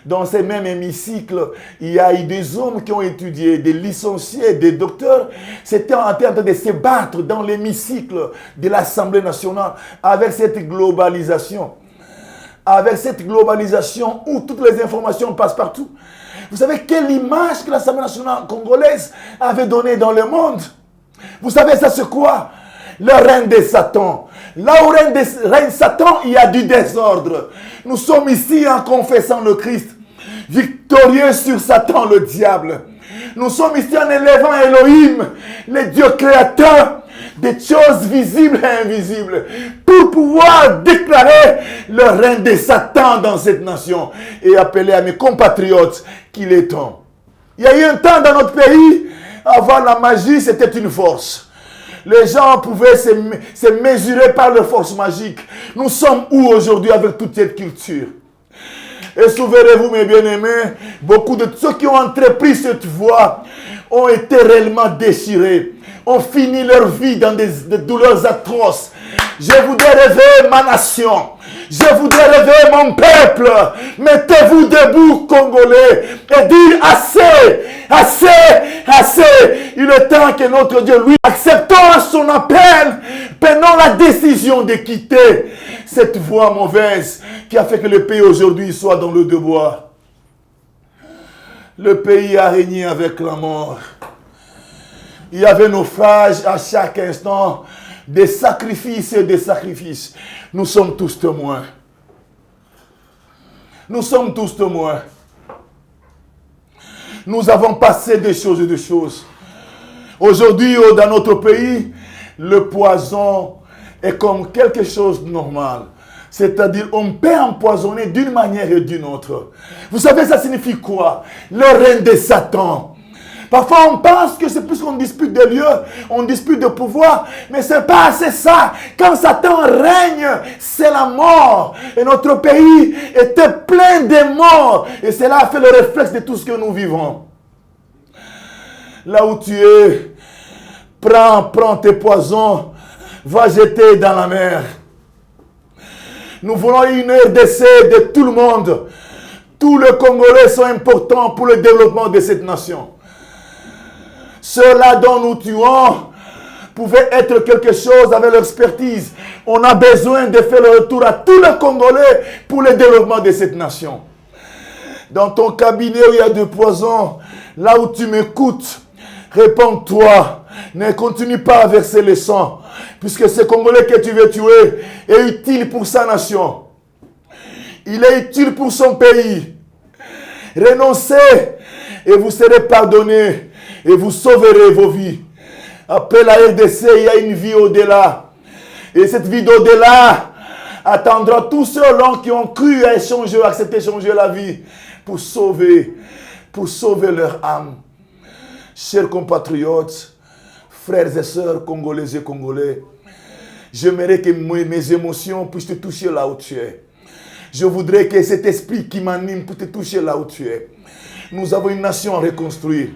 dans ces mêmes hémicycles, il y a eu des hommes qui ont étudié, des licenciés, des docteurs, c'était en train de se battre dans l'hémicycle de l'Assemblée nationale avec cette globalisation. Avec cette globalisation où toutes les informations passent partout. Vous savez quelle image que l'Assemblée nationale congolaise avait donnée dans le monde? Vous savez ça c'est quoi? Le règne de Satan. Là où règne Satan, il y a du désordre. Nous sommes ici en confessant le Christ, victorieux sur Satan, le diable. Nous sommes ici en élevant Elohim, le Dieu créateur des choses visibles et invisibles, pour pouvoir déclarer le règne de Satan dans cette nation et appeler à mes compatriotes qu'il est temps. Il y a eu un temps dans notre pays, avant la magie, c'était une force. Les gens pouvaient se mesurer par leur force magique. Nous sommes où aujourd'hui avec toute cette culture? Et souvenez-vous, mes bien-aimés, beaucoup de ceux qui ont entrepris cette voie ont été réellement déchirés, ont fini leur vie dans des douleurs atroces. Je voudrais réveiller ma nation. Je voudrais réveiller mon peuple. Mettez-vous debout, Congolais, et dire assez, assez, assez. Il est temps que notre Dieu, lui, acceptons son appel, prenons la décision de quitter cette voie mauvaise qui a fait que le pays aujourd'hui soit dans le devoir. Le pays a régné avec la mort. Il y avait naufrage à chaque instant, des sacrifices et des sacrifices. Nous sommes tous témoins. Nous sommes tous témoins. Nous avons passé des choses et des choses. Aujourd'hui, dans notre pays, le poison est comme quelque chose de normal. C'est-à-dire, on peut empoisonner d'une manière et d'une autre. Vous savez, ça signifie quoi? Le règne de Satan. Parfois, on pense que c'est plus qu'on dispute des lieux, on dispute de pouvoir, mais ce n'est pas assez ça. Quand Satan règne, c'est la mort. Et notre pays était plein de morts. Et cela a fait le réflexe de tout ce que nous vivons. Là où tu es, prends tes poisons, va jeter dans la mer. Nous voulons une RDC de tout le monde. Tous les Congolais sont importants pour le développement de cette nation. Ceux-là dont nous tuons pouvaient être quelque chose avec l'expertise. On a besoin de faire le retour à tous les Congolais pour le développement de cette nation. Dans ton cabinet où il y a du poison, là où tu m'écoutes, réponds-toi. Ne continue pas à verser le sang. Puisque ce Congolais que tu veux tuer est utile pour sa nation. Il est utile pour son pays. Renoncez et vous serez pardonnés. Et vous sauverez vos vies. Après la RDC, il y a une vie au-delà. Et cette vie d'au-delà attendra tous ceux-là qui ont cru à échanger, à accepter d'échanger la vie pour sauver leur âme. Chers compatriotes, frères et sœurs congolais et congolais, j'aimerais que mes émotions puissent te toucher là où tu es. Je voudrais que cet esprit qui m'anime puisse te toucher là où tu es. Nous avons une nation à reconstruire.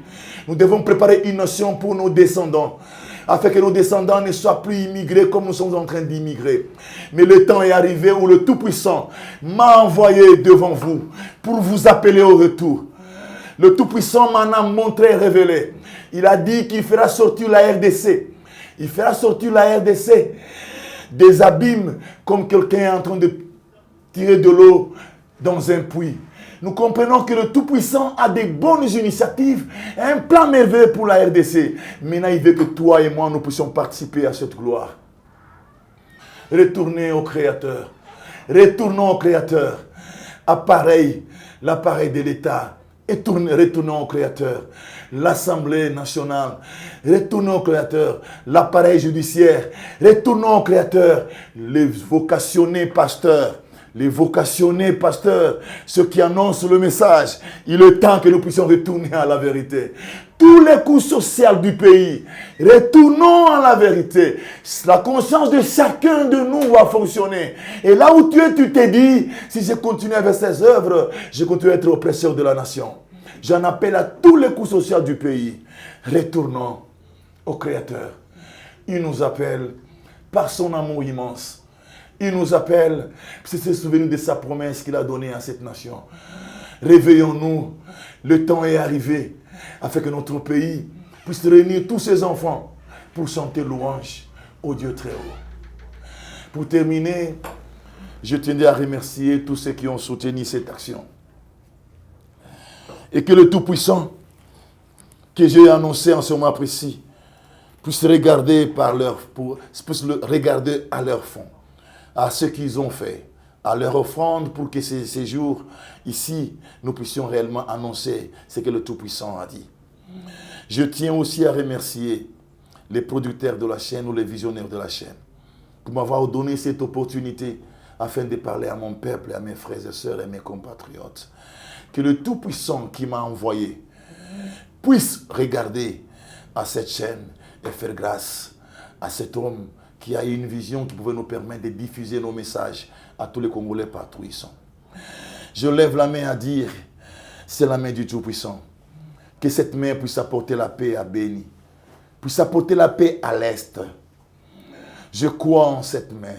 Nous devons préparer une nation pour nos descendants, afin que nos descendants ne soient plus immigrés comme nous sommes en train d'immigrer. Mais le temps est arrivé où le Tout-Puissant m'a envoyé devant vous pour vous appeler au retour. Le Tout-Puissant m'en a montré et révélé. Il a dit qu'il fera sortir la RDC. Il fera sortir la RDC des abîmes comme quelqu'un est en train de tirer de l'eau dans un puits. Nous comprenons que le Tout-Puissant a des bonnes initiatives, un plan merveilleux pour la RDC. Maintenant, il veut que toi et moi, nous puissions participer à cette gloire. Retournez au Créateur. Retournons au Créateur. L'appareil de l'État. Retournons au Créateur. L'Assemblée nationale. Retournons au Créateur. L'appareil judiciaire. Retournons au Créateur. Les vocationnés pasteurs. Les vocationnés pasteurs, ceux qui annoncent le message, il est temps que nous puissions retourner à la vérité. Tous les coups sociaux du pays, retournons à la vérité. La conscience de chacun de nous va fonctionner. Et là où tu es, tu te dis, si je continue avec ces œuvres, je continue à être oppresseur de la nation. J'en appelle à tous les coups sociaux du pays. Retournons au Créateur. Il nous appelle par son amour immense. Il nous appelle, c'est se souvenir de sa promesse qu'il a donnée à cette nation. Réveillons-nous, le temps est arrivé, afin que notre pays puisse réunir tous ses enfants pour chanter louange au Dieu très haut. Pour terminer, je tenais à remercier tous ceux qui ont soutenu cette action. Et que le Tout-Puissant, que j'ai annoncé en ce moment précis, puisse regarder, puisse le regarder à leur fond, à ce qu'ils ont fait, à leur offrande pour que ces jours ici, nous puissions réellement annoncer ce que le Tout-Puissant a dit. Je tiens aussi à remercier les producteurs de la chaîne ou les visionnaires de la chaîne pour m'avoir donné cette opportunité afin de parler à mon peuple, à mes frères et sœurs et mes compatriotes. Que le Tout-Puissant qui m'a envoyé puisse regarder à cette chaîne et faire grâce à cet homme qui a une vision qui pouvait nous permettre de diffuser nos messages à tous les Congolais partout où ils sont. Je lève la main à dire, c'est la main du Tout-Puissant. Que cette main puisse apporter la paix à Béni, puisse apporter la paix à l'Est. Je crois en cette main,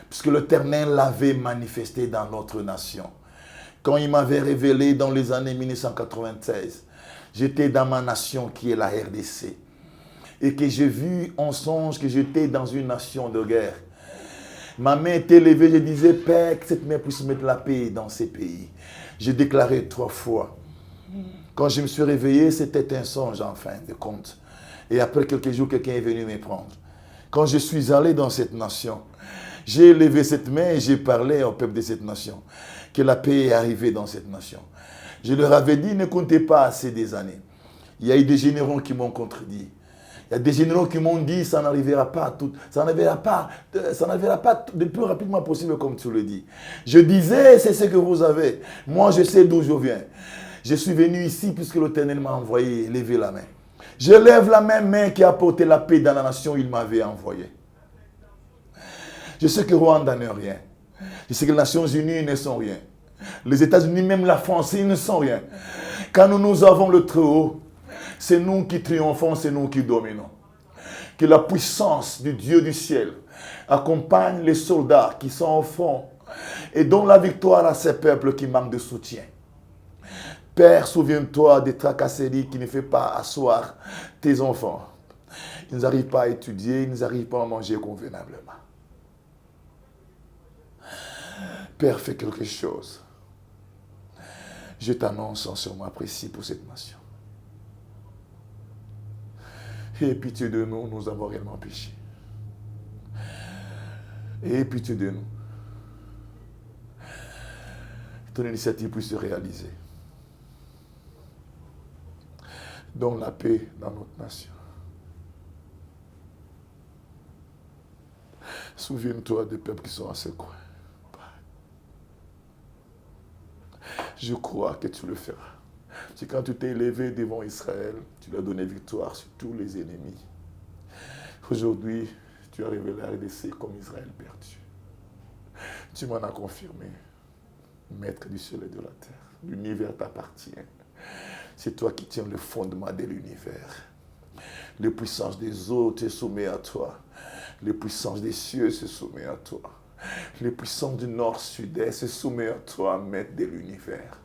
puisque l'Éternel l'avait manifesté dans notre nation. Quand il m'avait révélé dans les années 1996, j'étais dans ma nation qui est la RDC. Et que j'ai vu en songe que j'étais dans une nation de guerre. Ma main était levée, je disais, Père, que cette main puisse mettre la paix dans ces pays. J'ai déclaré 3 fois. Quand je me suis réveillé, c'était un songe en fin de compte. Et après quelques jours, quelqu'un est venu me prendre. Quand je suis allé dans cette nation, j'ai levé cette main et j'ai parlé au peuple de cette nation. Que la paix est arrivée dans cette nation. Je leur avais dit, ne comptez pas assez des années. Il y a eu des généraux qui m'ont contredit. Il y a des généraux qui m'ont dit, ça n'arrivera pas le plus rapidement possible, comme tu le dis. Je disais, c'est ce que vous avez. Moi, je sais d'où je viens. Je suis venu ici puisque l'Éternel m'a envoyé lever la main. Je lève la même main qui a apporté la paix dans la nation où il m'avait envoyé. Je sais que Rwanda n'est rien. Je sais que les Nations Unies ne sont rien. Les États-Unis, même la France, ils ne sont rien. Quand nous avons le Très-Haut, c'est nous qui triomphons, c'est nous qui dominons. Que la puissance du Dieu du ciel accompagne les soldats qui sont au fond et donne la victoire à ces peuples qui manquent de soutien. Père, souviens-toi des tracasseries qui ne font pas asseoir tes enfants. Ils n'arrivent pas à étudier, ils n'arrivent pas à manger convenablement. Père, fais quelque chose. Je t'annonce en ce moment précis pour cette nation. Aie pitié de nous, nous avons réellement péché. Aie pitié de nous. Ton initiative puisse se réaliser. Donne la paix dans notre nation. Souviens-toi des peuples qui sont à ce coin. Je crois que tu le feras. C'est quand tu t'es élevé devant Israël, tu lui as donné victoire sur tous les ennemis. Aujourd'hui, tu as révélé la RDC comme Israël perdu. Tu m'en as confirmé, maître du ciel et de la terre. L'univers t'appartient. C'est toi qui tiens le fondement de l'univers. Les puissances des eaux te soumettent à toi. Les puissances des cieux se soumettent à toi. Les puissances du nord, sud-est se soumettent à toi, maître de l'univers.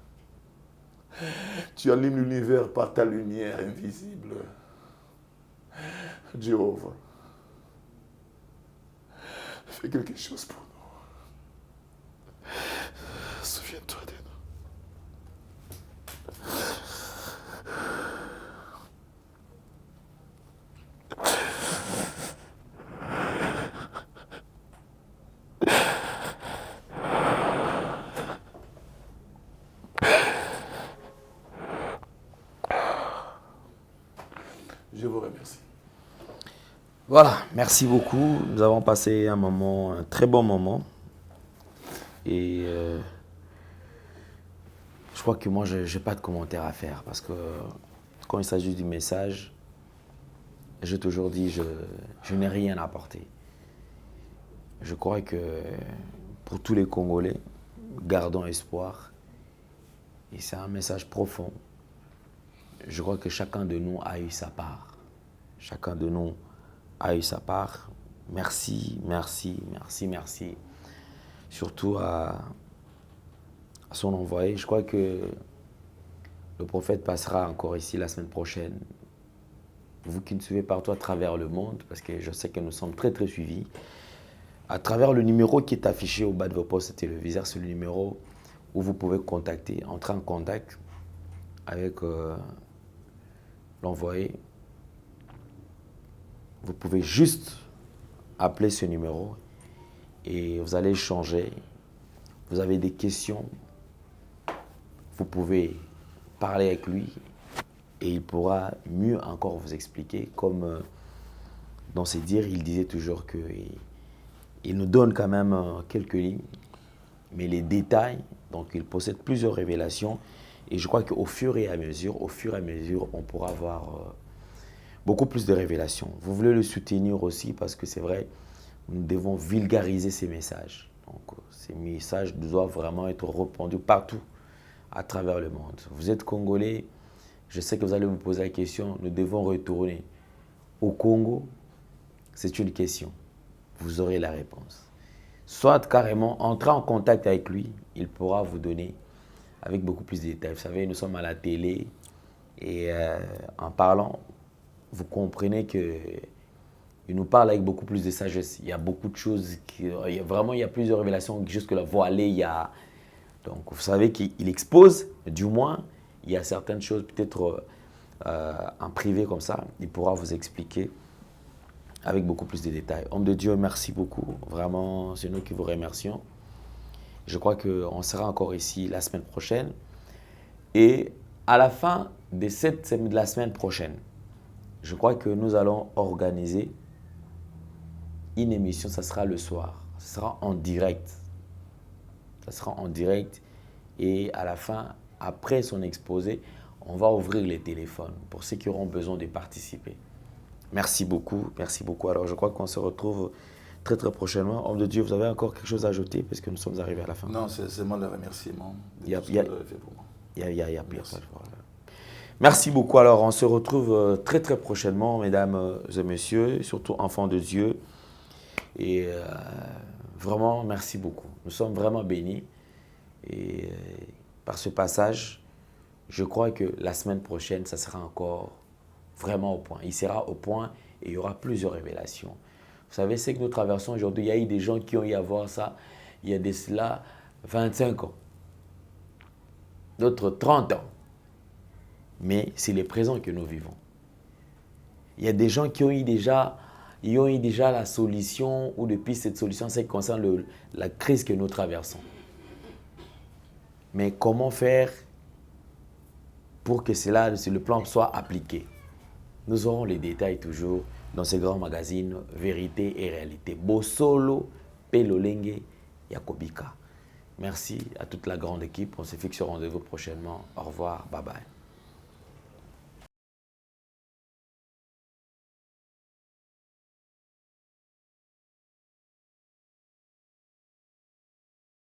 Tu allumes l'univers par ta lumière invisible. Jéhovah, fais quelque chose pour nous. Souviens-toi de Je vous remercie. Voilà, merci beaucoup. Nous avons passé un très bon moment. Et je crois que moi, je n'ai pas de commentaire à faire parce que quand il s'agit du message, j'ai toujours dit, je n'ai rien à apporter. Je crois que pour tous les Congolais, gardons espoir. Et c'est un message profond. Je crois que chacun de nous a eu sa part. Chacun de nous a eu sa part. merci, merci, merci, merci. Surtout à son envoyé. Je crois que le prophète passera encore ici la semaine prochaine. Vous qui nous suivez partout à travers le monde, parce que je sais que nous sommes très très suivis, à travers le numéro qui est affiché au bas de vos postes téléviseurs, c'est le numéro où vous pouvez entrer en contact avec l'envoyé. Vous pouvez juste appeler ce numéro et vous allez échanger. Vous avez des questions, vous pouvez parler avec lui et il pourra mieux encore vous expliquer. Comme dans ses dires, il disait toujours qu'il nous donne quand même quelques lignes, mais les détails, donc il possède plusieurs révélations. Et je crois qu'au fur et à mesure, on pourra avoir beaucoup plus de révélations. Vous voulez le soutenir aussi parce que c'est vrai, nous devons vulgariser ces messages. Donc ces messages doivent vraiment être répandus partout à travers le monde. Vous êtes Congolais, je sais que vous allez vous poser la question, nous devons retourner au Congo. C'est une question, vous aurez la réponse. Soit carrément entrer en contact avec lui, il pourra vous donner avec beaucoup plus de détails. Vous savez, nous sommes à la télé et en parlant, vous comprenez qu'il nous parle avec beaucoup plus de sagesse. Il y a beaucoup de choses, il y a plusieurs révélations jusque-là voilées. Donc vous savez qu'il expose, du moins, il y a certaines choses peut-être en privé comme ça, il pourra vous expliquer avec beaucoup plus de détails. Homme de Dieu, merci beaucoup. Vraiment, c'est nous qui vous remercions. Je crois qu'on sera encore ici la semaine prochaine. Et à la fin de la semaine prochaine, je crois que nous allons organiser une émission. Ça sera le soir. Ça sera en direct. Ça sera en direct. Et à la fin, après son exposé, on va ouvrir les téléphones pour ceux qui auront besoin de participer. Merci beaucoup. Merci beaucoup. Alors, je crois qu'on se retrouve très très prochainement. Homme de Dieu, vous avez encore quelque chose à ajouter parce que nous sommes arrivés à la fin. Non, c'est moi le remerciement. Il y a Merci beaucoup. Alors, on se retrouve très très prochainement, mesdames et messieurs, surtout enfants de Dieu. Et vraiment, merci beaucoup. Nous sommes vraiment bénis. Et par ce passage, je crois que la semaine prochaine, ça sera encore vraiment au point. Il sera au point et il y aura plusieurs révélations. Vous savez, c'est que nous traversons aujourd'hui. Il y a eu des gens qui ont eu à voir ça il y a de cela 25 ans. D'autres 30 ans. Mais c'est le présent que nous vivons. Il y a des gens qui ont eu déjà la solution ou depuis cette solution, c'est concerne la crise que nous traversons. Mais comment faire pour que le plan soit appliqué? Nous aurons les détails toujours dans ces grands magazines Vérité et Réalité. Bosolo, Pelolenge, Yakobika. Merci à toute la grande équipe. On se fixe au rendez-vous prochainement. Au revoir. Bye bye.